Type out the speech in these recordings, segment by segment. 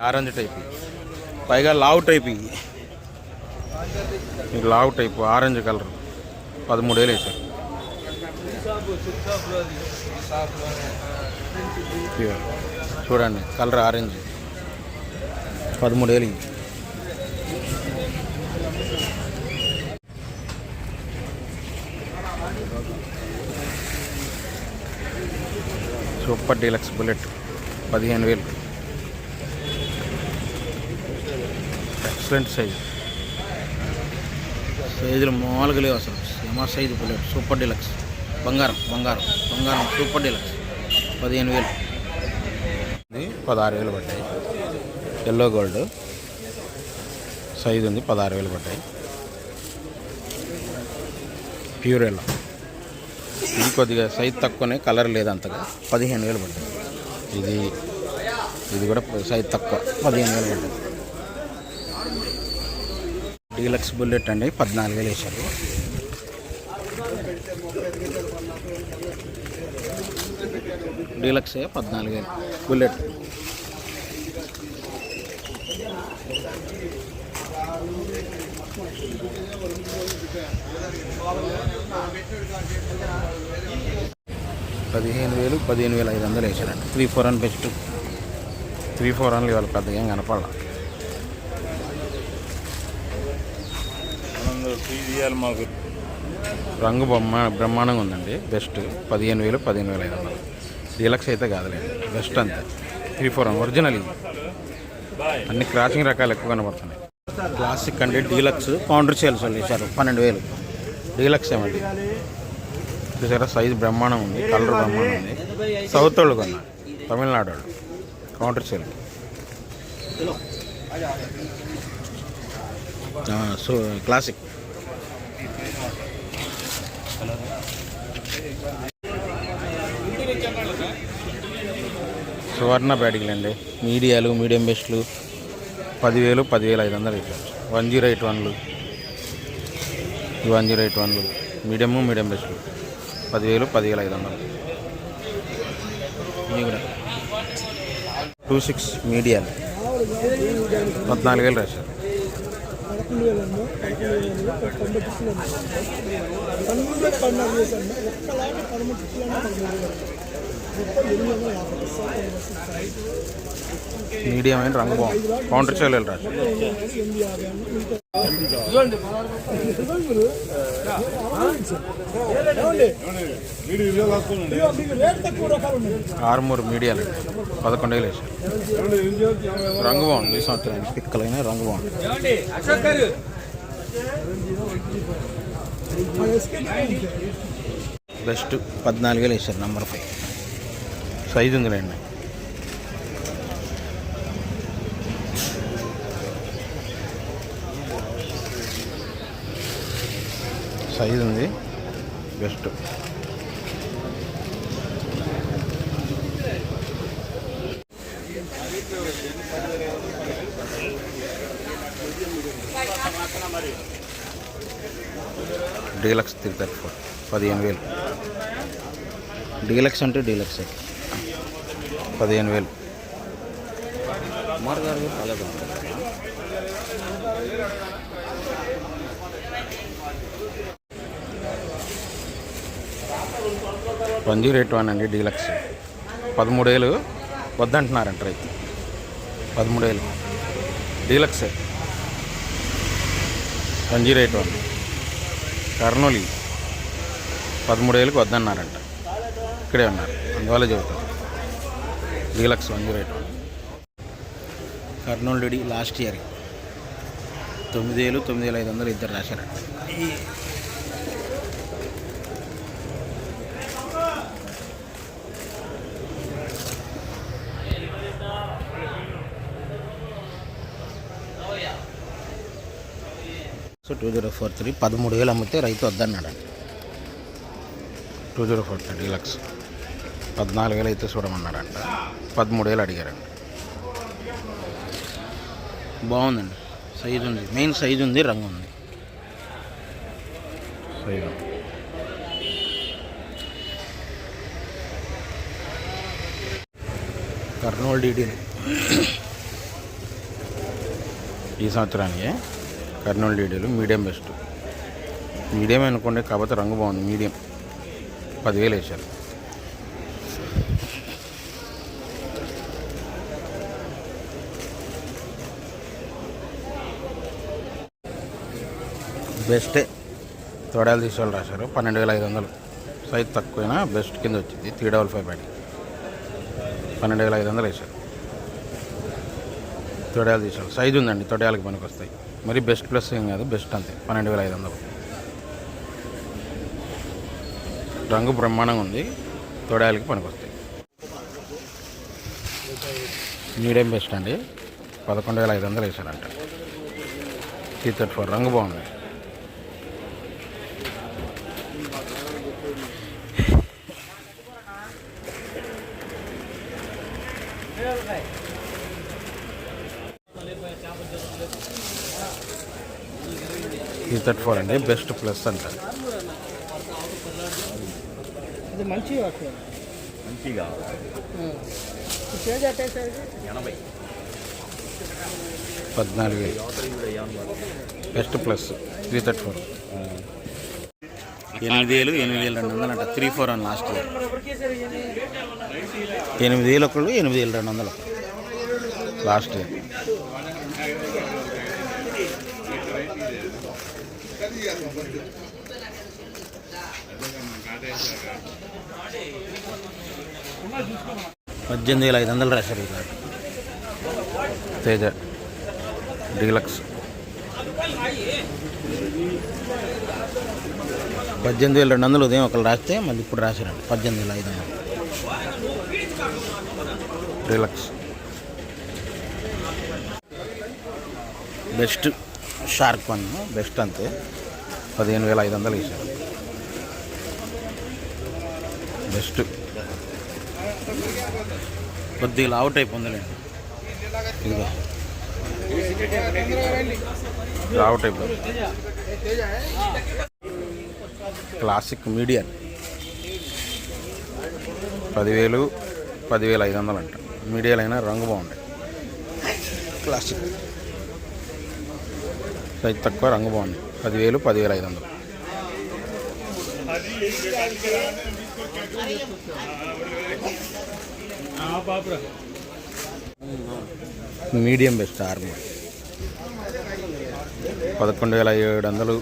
Orange type, పైగా లావు type. ఇది లావు type orange colour 13,000 వేసారు. చూడండి colour orange 13,000. Super deluxe bullet 15,000. Excellent సైజులు మామూలుగా లేవు అసలు. MR size bullet super deluxe. బంగారం సూపర్ డీలక్స్ 15,000. 16,000 పడ్డాయి. ఎల్లో గోల్డ్ సైజు ఉంది, 16,000 పడ్డాయి. ప్యూర్ ఎల్లో, ఇది కొద్దిగా సైజు తక్కువనే, కలర్ లేదు అంతగా, 15,000 పడ్డాయి. ఇది కూడా సైజు తక్కువ, 15,000 పడ్డాయి. డీలక్స్ బుల్లెట్ అండి 14,000 వేసారు. డీలక్సే 14,000 బుల్లెట్. $15,500 వేసారండి. 3-4 బెస్ట్. 3-4 ఇవాళ పెద్దగా ఏం కనపడాల. రంగు బ్రహ్మాండంగా ఉందండి. బెస్ట్ 15,000, 15,500. డీలక్స్ అయితే కాదులేండి, బెస్ట్ అంతే. 3-4 ఒరిజినల్. ఇది అన్ని క్రాసింగ్ రకాలు ఎక్కువ కనబడుతున్నాయి. క్లాసిక్ అండి డీలక్స్. కౌంటర్ సేల్స్ వాళ్ళు వేశారు 12,000. డీలక్స్ ఏమండి చూసారా, సైజు బ్రహ్మాండం ఉంది, కలర్ బ్రహ్మాండం ఉంది. సౌత్ వాళ్ళు కొన్నారు, తమిళనాడు వాళ్ళు. Counter sale. So classic. Suvarna బ్యాటింగ్లు అండి, మీడియాలు, మీడియం బెస్ట్లు 10,000, 10,500 ఇచ్చారు. 108 1, మీడియం బెస్ట్లు 10,000, 10,500. ఇవి కూడా 26 మీడియాలు 14,000 రాశారు. మీడియం అయిన రంగు బాగుంది. కౌంటర్ సేల్ రాశారు. ఆర్మూర్ మీడియాలు 11,000 వేసారు. రంగు బాగుంది. ఈ సంవత్సరం పిక్కలైన రంగు బాగుంది. బెస్ట్ 14,000 వేసారు. నంబర్ 5 సైజు ఉందిలేండి. సైజు ఉంది, బెస్ట్. డీలక్స్ 334 15,000. డీలక్స్ అంటే డీలక్స్ 15,000. కుమార్ గారు చాలా బాగుంది. $108 అండి డీలక్స్. 13,000 వద్దంటున్నారంట రైతు. 13,000 డీలక్స్ 108 కర్నూలు 13,000 వద్దన్నారంట. ఇక్కడే ఉన్నారు, అందువల్ల చెబుతాం. Deluxe 108 Kurnool D last year 9,000, 9,500 ఇద్దరు రాశారంట. సో 2043 13,000 అమ్మితే రైతు వద్దన్నాడండి. 2043 డీలక్స్ 14,000 అయితే చూడమన్నాడంట. 13,000 అడిగారండి. బాగుందండి, సైజు ఉంది, మెయిన్ సైజు ఉంది, రంగు ఉంది. సైజు కర్నూలు డీడీలు ఈ సంవత్సరానికి కర్నూలు డీడీలు మీడియం బెస్ట్. మీడియం అనుకోండి, కాకపోతే రంగు బాగుంది. మీడియం 10,000 వేశారు. బెస్టే తోడాలు తీసేవాళ్ళు రాశారు. 12,500. సైజ్ తక్కువైనా బెస్ట్ కింద వచ్చింది. 355 ప్యాడ్ 12,500 వేశారు. తొడయాలు తీసేవాళ్ళు సైజు ఉందండి. తొడయాలకి పనికి వస్తాయి. మరి బెస్ట్ ప్లస్ ఏం కాదు, బెస్ట్ అంతే. 12,500. రంగు బ్రహ్మాండంగా ఉంది. తొడయాలకి పనికి వస్తాయి. మీడియం బెస్ట్ అండి. 11,500 వేశారంట. 334 రంగు బాగుంది. ఈ 34 అండి. బెస్ట్ ప్లస్ అంట. ఇది మంచిగా 14,000 బెస్ట్ ప్లస్ 334. 8,200 అంట. 341 లాస్ట్ ఇయర్. 8,000 ఒకళ్ళు, 8,200 లాస్ట్ ఇయర్. $18,500 రాశారు. ఇక్కడ తేజ డీలక్స్ 18,200 ఉదయం ఒకళ్ళు రాస్తే మళ్ళీ ఇప్పుడు రాశారండి. 18,500 deluxe. Best shark one best అంతే. 15,500 వేశారు. బెస్ట్ కొద్దిగా లావు టైప్ ఉందిలేండి. ఇదిగో లావు టైప్ క్లాసిక్ మీడియం 10,000 10,500 అంట. మీడియాలు అయినా రంగు బాగుంటాయి. క్లాసిక్ సైజ్ తక్కువ, రంగు బాగుంది. 10,000 10,500. మీడియం బెస్ట్ ఆర్మర్ 11,700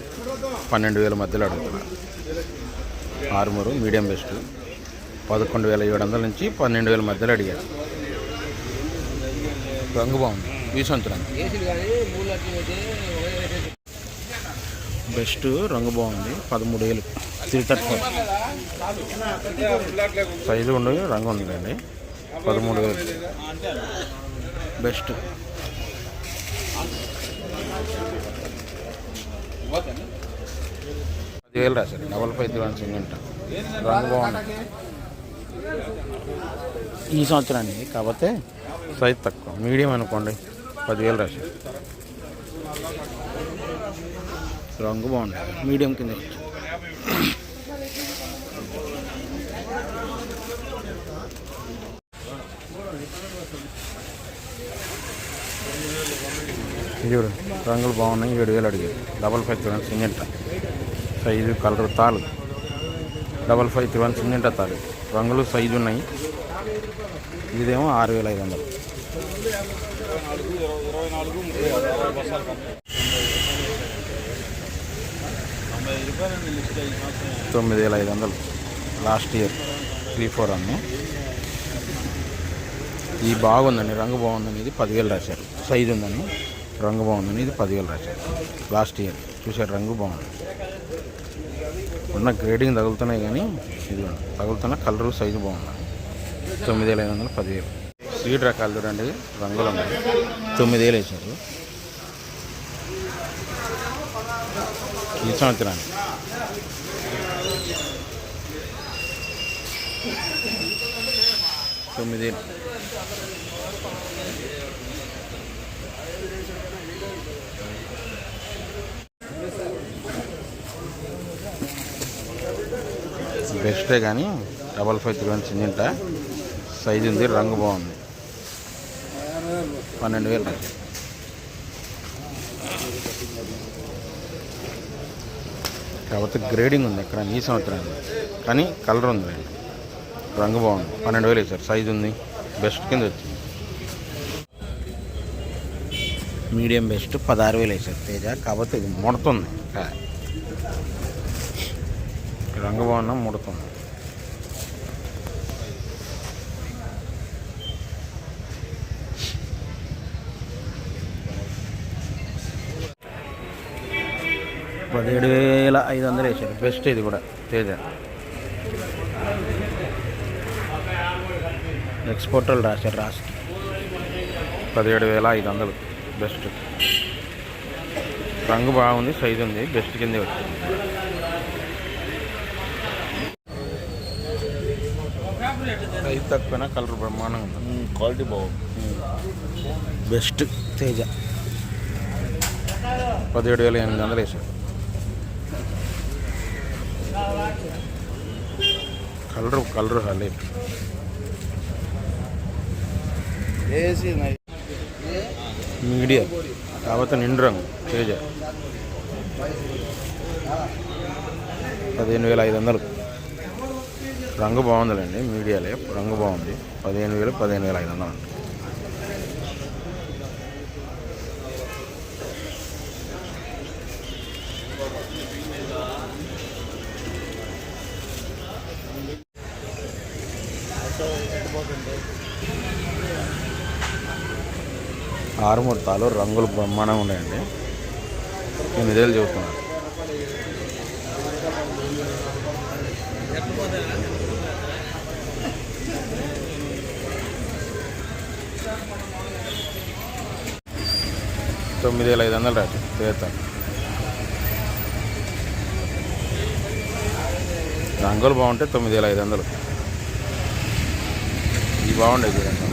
12,000 మధ్యలో అడుగుతున్నారు. ఆర్మరు మీడియం బెస్ట్ 11,700 నుంచి 12,000 మధ్యలో అడిగారు. రంగు బాగుంది. ఈ సంవత్సరం బెస్ట్ రంగు బాగుంది. 13,000 334 సైజు ఉండదు, రంగు ఉందండి. 13,000 బెస్ట్. $10,000 రాశారు. 55 సింగంట. రంగు బాగుంది ఈ సంవత్సరానికి. కాకపోతే సైజ్ తక్కువ, మీడియం అనుకోండి. 10,000 రాశారు. రంగు బాగుంది. మీడియం కింద చూడండి. రంగులు బాగున్నాయి. 7,000 అడిగారు. 55 సింగంట. సైజు కలర్ తాలు 55 సింగంట తాలు. రంగులు సైజు ఉన్నాయి. ఇదేమో 6,500. 9,500 లాస్ట్ ఇయర్. 3-4 అన్నీ. ఇది బాగుందండి. రంగు బాగుందని ఇది 10,000 రాశారు. సైజు ఉందని రంగు బాగుందని ఇది 10,000 రాశారు. లాస్ట్ ఇయర్ చూసారు. రంగు బాగుంది. ఉన్న గ్రేడింగ్ తగులుతున్నాయి కానీ ఇది తగులుతున్న కలరు సైజు బాగుంది. 9,500 10,000. సీడ్ రకాలు చూడండి. రంగులు ఉన్నాయి. 9,000 వేసారు ఈ సంవత్సరానికి. బెస్టే కానీ 55 సింజంట. సైజు ఉంది, రంగు బాగుంది. 12,000 రాశారు. కాకపోతే గ్రేడింగ్ ఉంది ఎక్కడ ఈ సంవత్సరానికి, కానీ కలర్ ఉంది, రంగు బాగుంది. 12,000 వేసారు. సైజు ఉంది, బెస్ట్ కింద వచ్చింది. మీడియం బెస్ట్ 16,000 వేసారు తేజ. కాకపోతే ఇది ముడుతుంది, రంగు బాగున్నా ముడుతుంది. $17,500 వేసారు. బెస్ట్ ఇది కూడా తేజ. ఎక్స్పోర్టర్లు రాశారు రాసుకి. 17,500 బెస్ట్. రంగు బాగుంది, సైజు ఉంది, బెస్ట్ కిందే వచ్చింది. సైజు తక్కువైనా కలర్ బ్రహ్మాండంగా ఉంది, క్వాలిటీ బాగుంది. బెస్ట్ తేజ 17,800 వేసారు. Colour highlight. మీడియం కాకపోతే నిండు రంగు తేజ 15,500. రంగు బాగుందిలేండి, మీడియాలే రంగు బాగుంది. 15,000 15,500 అండి. ఆరుమూర్తాలు రంగులు బ్రహ్మాండంగా ఉన్నాయండి. 8,000 చెబుతున్నారు. $9,500 రాజు తీరుతాను. రంగులు బాగుంటే 9,500. ఇది బాగుండేది చూడండి.